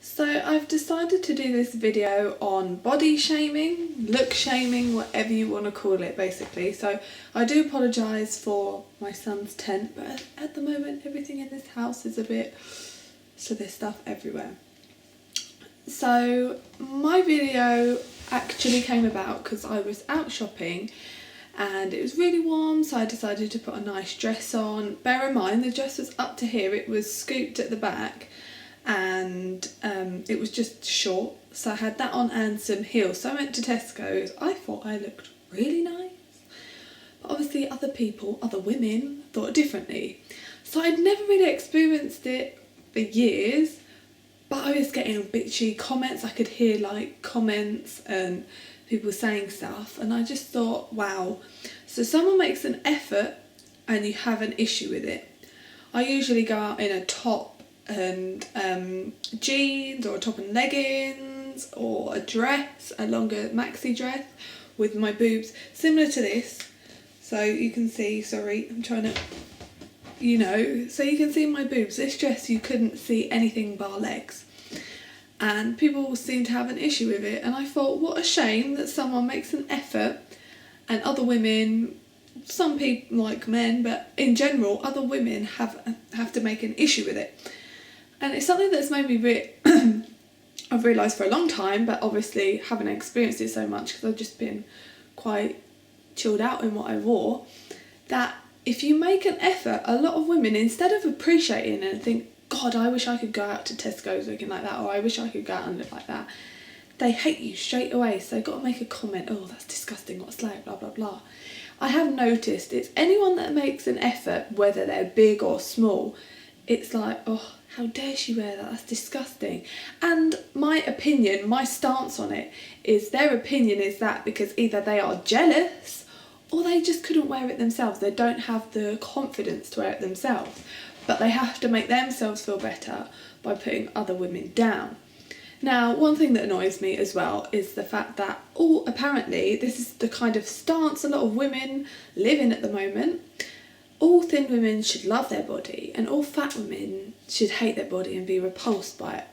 So I've decided to do this video on body shaming, look shaming, whatever you want to call it basically. So I do apologise for my son's tent, but at the moment everything in this house is a bit, so there's stuff everywhere. So my video actually came about because I was out shopping and it was really warm, so I decided to put a nice dress on. Bear in mind the dress was up to here, it was scooped at the back, and it was just short, so I had that on and some heels. So I went to Tesco's. I thought I looked really nice, but obviously other women thought differently. So I'd never really experienced it for years, but I was getting bitchy comments. I could hear like comments and people saying stuff, and I just thought, wow, so someone makes an effort and you have an issue with it. I usually go out in a top and jeans, or a top and leggings, or a dress, a longer maxi dress with my boobs similar to this, so you can see, sorry, I'm trying to, so you can see my boobs. This dress you couldn't see anything bar legs, and people seem to have an issue with it, and I thought, what a shame that someone makes an effort and other women, some people like men, but in general other women have to make an issue with it. And it's something that's made me I've realised for a long time, but obviously haven't experienced it so much because I've just been quite chilled out in what I wore, that if you make an effort, a lot of women, instead of appreciating and think, God, I wish I could go out to Tesco's looking like that, or I wish I could go out and look like that, they hate you straight away. So they've got to make a comment, oh, that's disgusting, what's that, blah, blah, blah. I have noticed it's anyone that makes an effort, whether they're big or small, it's like, oh, how dare she wear that? That's disgusting. And my opinion, my stance on it is, their opinion is that because either they are jealous or they just couldn't wear it themselves. They don't have the confidence to wear it themselves, but they have to make themselves feel better by putting other women down. Now, one thing that annoys me as well is the fact that, apparently this is the kind of stance a lot of women live in at the moment. All thin women should love their body and all fat women should hate their body and be repulsed by it.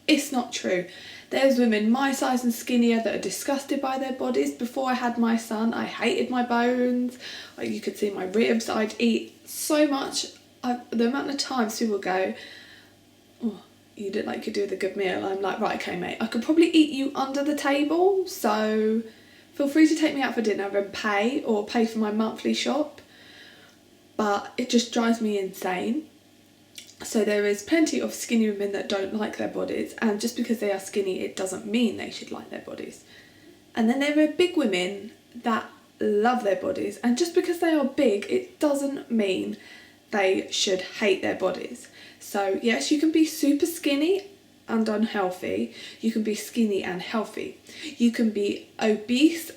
It's not true. There's women my size and skinnier that are disgusted by their bodies. Before I had my son, I hated my bones. Like, you could see my ribs. I'd eat so much. The amount of times people go, oh, you look like you do with a good meal. I'm like, right, okay, mate, I could probably eat you under the table, so feel free to take me out for dinner and pay for my monthly shop. But it just drives me insane. So there is plenty of skinny women that don't like their bodies, and just because they are skinny, it doesn't mean they should like their bodies. And then there are big women that love their bodies, and just because they are big, it doesn't mean they should hate their bodies. So yes, you can be super skinny and unhealthy. You can be skinny and healthy. You can be obese,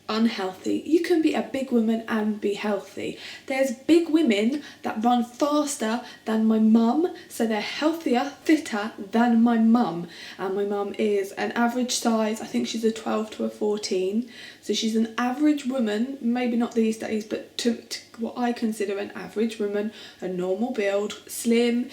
unhealthy. You can be a big woman and be healthy. There's big women that run faster than my mum, so they're healthier, fitter than my mum. And my mum is an average size, I think she's a 12 to a 14. So she's an average woman, maybe not these days, but to what I consider an average woman, a normal build, slim,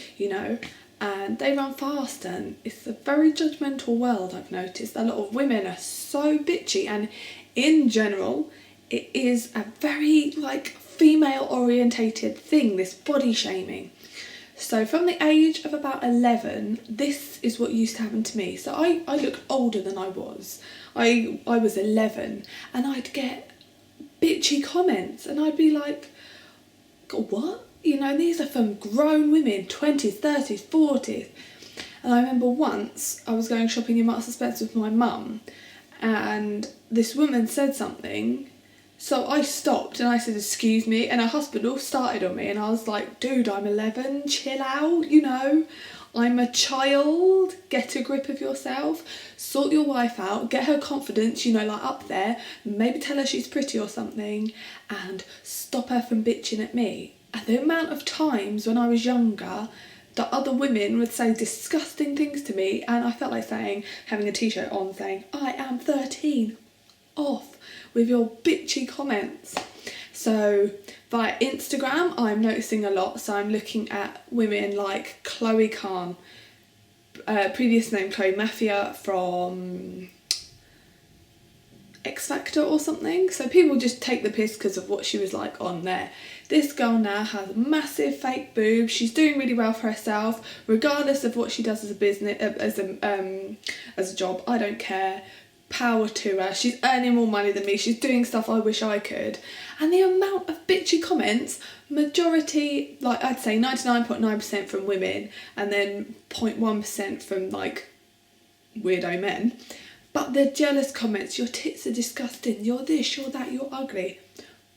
and they run fast, and it's a very judgmental world. I've noticed a lot of women are so bitchy, and in general it is a very female orientated thing, this body shaming. So from the age of about 11, this is what used to happen to me. So I looked older than I was. I was 11 and I'd get bitchy comments and I'd be like, what? These are from grown women, 20s, 30s, 40s. And I remember once I was going shopping in Marks and Spencer with my mum, and this woman said something, so I stopped and I said, excuse me, and a hospital started on me, and I was like, dude, I'm 11, chill out, I'm a child, get a grip of yourself, sort your wife out, get her confidence, up there, maybe tell her she's pretty or something, and stop her from bitching at me. And the amount of times when I was younger that other women would say disgusting things to me, and I felt like having a t-shirt on saying, I am 13, off with your bitchy comments. So via Instagram, I'm noticing a lot. So I'm looking at women like Chloe Khan, previous name Chloe Mafia from X Factor or something. So people just take the piss because of what she was like on there. This girl now has massive fake boobs. She's doing really well for herself, regardless of what she does as a business, as a job. I don't care. Power to her. She's earning more money than me. She's doing stuff I wish I could. And the amount of bitchy comments, majority, like I'd say 99.9% from women, and then 0.1% from like weirdo men. But the jealous comments, your tits are disgusting, you're this, you're that, you're ugly.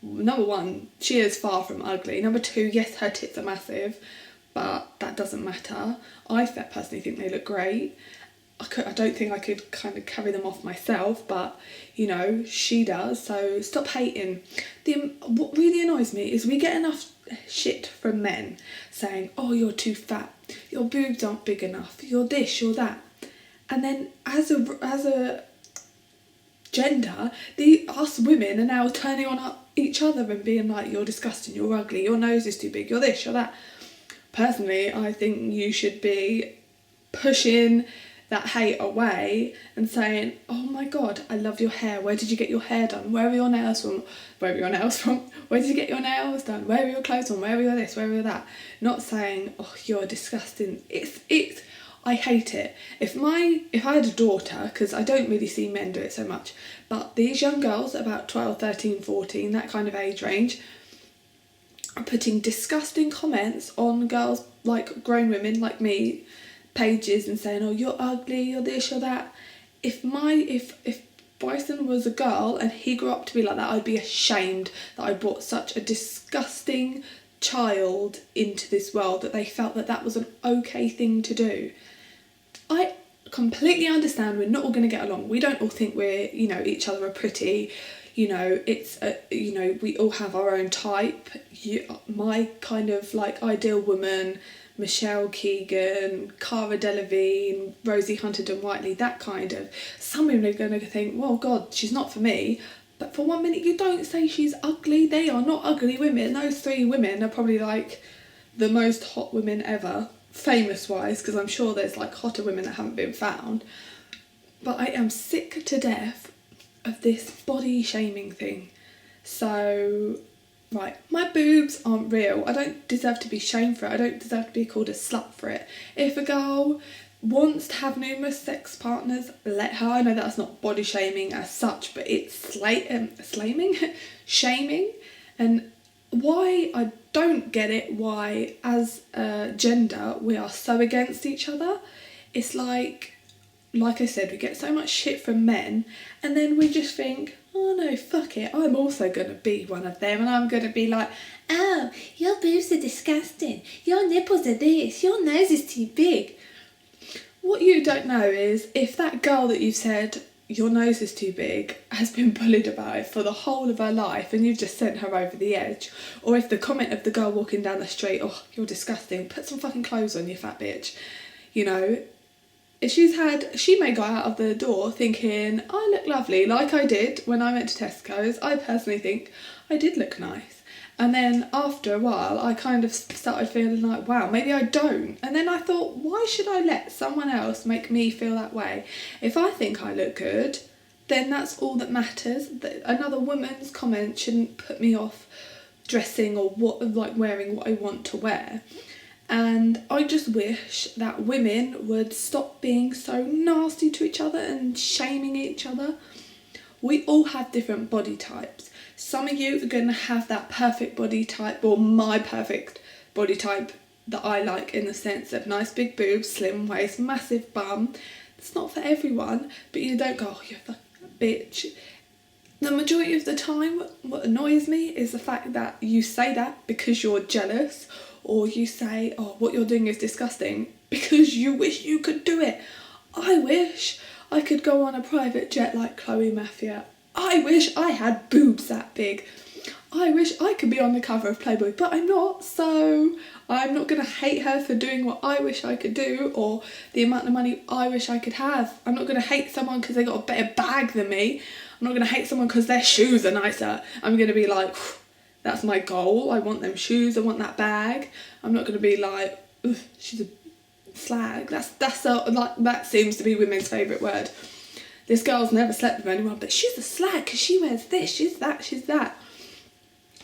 Number one, she is far from ugly. Number two, yes, her tits are massive, but that doesn't matter. I personally think they look great. I don't think I could kind of carry them off myself, but you know, she does, so stop hating. What really annoys me is we get enough shit from men saying, oh, you're too fat, your boobs aren't big enough, you're this, you're that. And then as a gender, us women are now turning on each other and being like, you're disgusting, you're ugly, your nose is too big, you're this, you're that. Personally, I think you should be pushing that hate away and saying, oh my god, I love your hair, where did you get your hair done, where are your nails from, where did you get your nails done, where are your clothes on, where are your this, where are your that. Not saying, oh, you're disgusting. It's I hate it. If I had a daughter, because I don't really see men do it so much, but these young girls, about 12, 13, 14, that kind of age range, are putting disgusting comments on girls, like grown women like me, pages, and saying, oh, you're ugly, you're this, you're that. If Bryson was a girl and he grew up to be like that, I'd be ashamed that I brought such a disgusting child into this world, that they felt that that was an okay thing to do. I completely understand we're not all going to get along. We don't all think we're, each other are pretty. It's, we all have our own type. My kind of like ideal woman, Michelle Keegan, Cara Delevingne, Rosie Huntington-Whiteley, that kind of. Some women are going to think, well, God, she's not for me. But for 1 minute, you don't say she's ugly. They are not ugly women. Those three women are probably like the most hot women ever, famous wise, because I'm sure there's like hotter women that haven't been found. But I am sick to death of this body shaming thing. So, right, my boobs aren't real. I don't deserve to be shamed for it. I don't deserve to be called a slut for it. If a girl wants to have numerous sex partners, let her. I know that's not body shaming as such, but it's shaming. And why I don't get it, why as a gender we are so against each other. It's like I said, we get so much shit from men, and then we just think, oh no, fuck it, I'm also going to be one of them, and I'm going to be like, oh, your boobs are disgusting, your nipples are this, your nose is too big. What you don't know is, if that girl that you've said, your nose is too big, has been bullied about it for the whole of her life, and you've just sent her over the edge, or if the comment of the girl walking down the street, oh, you're disgusting, put some fucking clothes on, you fat bitch, if she may go out of the door thinking, I look lovely, like I did when I went to Tesco's. I personally think I did look nice. And then after a while, I kind of started feeling like, wow, maybe I don't. And then I thought, why should I let someone else make me feel that way? If I think I look good, then that's all that matters. Another woman's comment shouldn't put me off dressing or wearing what I want to wear. And I just wish that women would stop being so nasty to each other and shaming each other. We all have different body types. Some of you are going to have that perfect body type, or my perfect body type that I like, in the sense of nice big boobs, slim waist, massive bum. It's not for everyone, but you don't go, oh, you're a fucking bitch. The majority of the time, what annoys me is the fact that you say that because you're jealous, or you say, oh, what you're doing is disgusting, because you wish you could do it. I wish I could go on a private jet like Chloe Mafia. I wish I had boobs that big. I wish I could be on the cover of Playboy, but I'm not, so I'm not going to hate her for doing what I wish I could do, or the amount of money I wish I could have. I'm not going to hate someone because they got a better bag than me. I'm not going to hate someone because their shoes are nicer. I'm going to be like, that's my goal. I want them shoes. I want that bag. I'm not going to be like, she's a slag. That seems to be women's favourite word. This girl's never slept with anyone, but she's a slag because she wears this, she's that.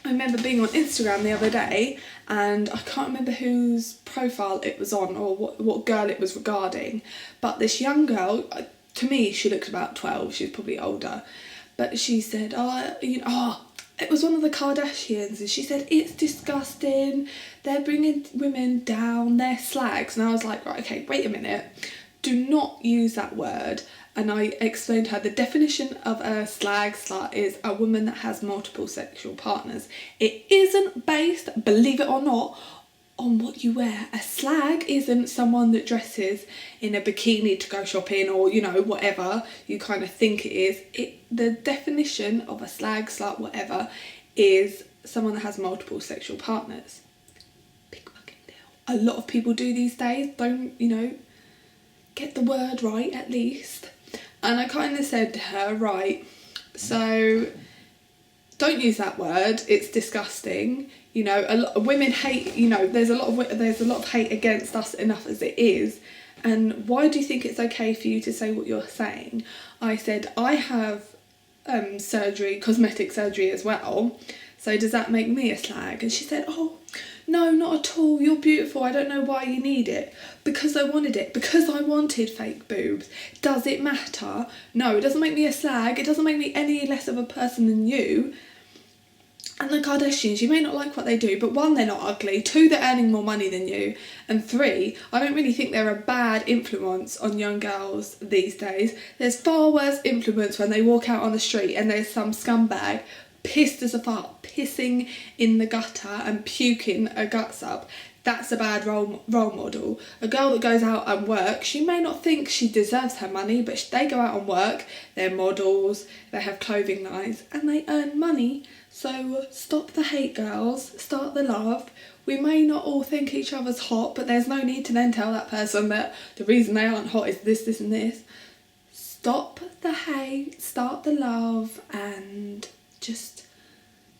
I remember being on Instagram the other day, and I can't remember whose profile it was on or what girl it was regarding, but this young girl, to me she looked about 12, she's probably older, but she said, it was one of the Kardashians, and she said, it's disgusting, they're bringing women down, they're slags. And I was like, right, okay, wait a minute, do not use that word. And I explained to her the definition of a slut is a woman that has multiple sexual partners. It isn't based, believe it or not, on what you wear. A slag isn't someone that dresses in a bikini to go shopping or, whatever you kind of think it is. The definition of a slag, slut, whatever, is someone that has multiple sexual partners. Big fucking deal. A lot of people do these days. Don't, get the word right at least. And I kind of said to her, right, so don't use that word, it's disgusting. A lot of women hate, there's a lot of hate against us enough as it is. And why do you think it's okay for you to say what you're saying? I said, I have cosmetic surgery as well. So does that make me a slag? And she said, oh, no, not at all. You're beautiful. I don't know why you need it. Because I wanted it. Because I wanted fake boobs. Does it matter? No, it doesn't make me a slag. It doesn't make me any less of a person than you. And the Kardashians, you may not like what they do, but 1, they're not ugly. 2, they're earning more money than you. And 3, I don't really think they're a bad influence on young girls these days. There's far worse influence when they walk out on the street and there's some scumbag pissed as a fart, pissing in the gutter and puking her guts up. That's a bad role model. A girl that goes out and works, she may not think she deserves her money, but they go out and work, they're models, they have clothing lines, and they earn money. So stop the hate, girls, start the love. We may not all think each other's hot, but there's no need to then tell that person that the reason they aren't hot is this, this and this. Stop the hate, start the love, and just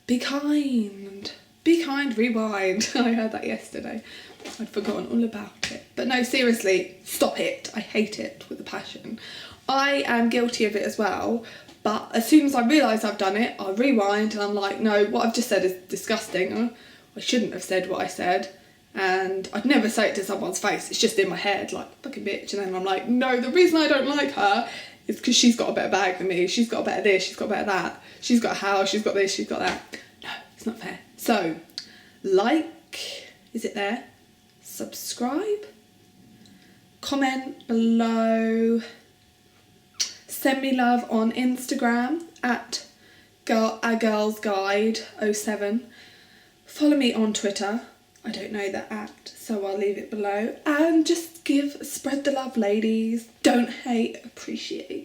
be kind. Be kind, rewind. I heard that yesterday. I'd forgotten all about it. But no, seriously, stop it. I hate it with a passion. I am guilty of it as well. But as soon as I realise I've done it, I rewind and I'm like, no, what I've just said is disgusting. I shouldn't have said what I said. And I'd never say it to someone's face. It's just in my head, like, fucking bitch. And then I'm like, no, the reason I don't like her is because she's got a better bag than me. She's got a better this, she's got a better that. She's got a house, she's got this, she's got that. No, it's not fair. So, is it there? Subscribe, comment below, send me love on Instagram at agirlsguide07. Follow me on Twitter. I don't know the at, so I'll leave it below. And just spread the love, ladies. Don't hate, appreciate.